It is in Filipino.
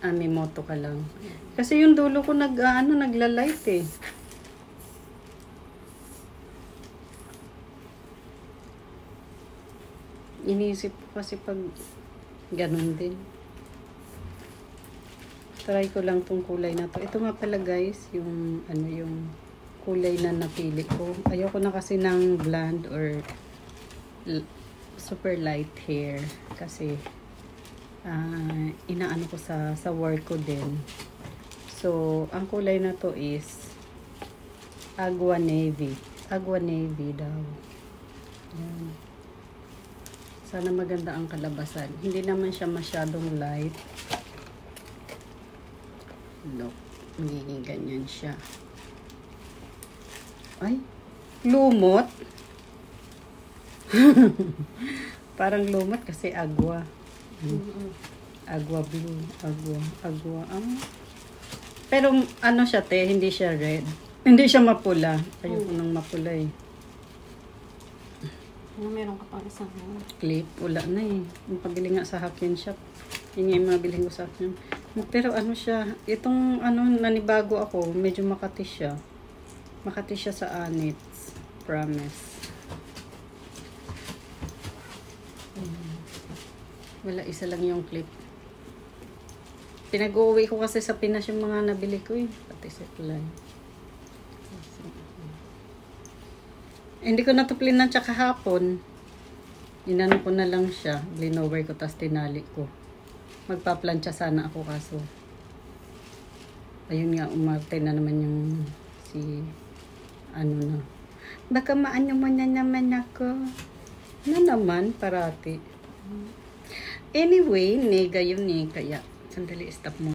May moto ka lang. Kasi yung dulo ko naglalight eh. Iniisip ko kasi pag ganun din. Try ko lang tong kulay na to. Ito nga pala guys, yung yung kulay na napili ko. Ayoko na kasi ng blonde or super light hair kasi inaano ko sa work ko din. So, ang kulay na to is agua navy. Agua navy daw. Yan. Sana maganda ang kalabasan. Hindi naman siya masyadong light. Look, magiging ganyan siya. Ay, lumot. Parang lumot kasi agua. Agua blue. Agua. Pero ano siya te, hindi siya red. Hindi siya mapula. Ayoko nang mapula eh. Meron ka pang isang clip, wala na eh. Yung pabili nga sa Hakken Shop. Yun yung mga bilhin ko sa Hakken. Pero ano siya, itong nanibago ako, medyo Makati siya. Makati siya sa Anits. Promise. Wala, isa lang yung clip. Pinag-uwi ko kasi sa Pinas yung mga nabili ko eh. Pati sa kulay. Hindi ko natuplin na tsaka hapon. Inano ko na lang siya. Blinover ko, tas tinali ko. Magpa-plancha sana ako kaso. Ayun nga, umarte na naman yung na. Baka maano mo na naman ako. Na naman, parati. Anyway, nega yun eh. Kaya, sandali, stop mo.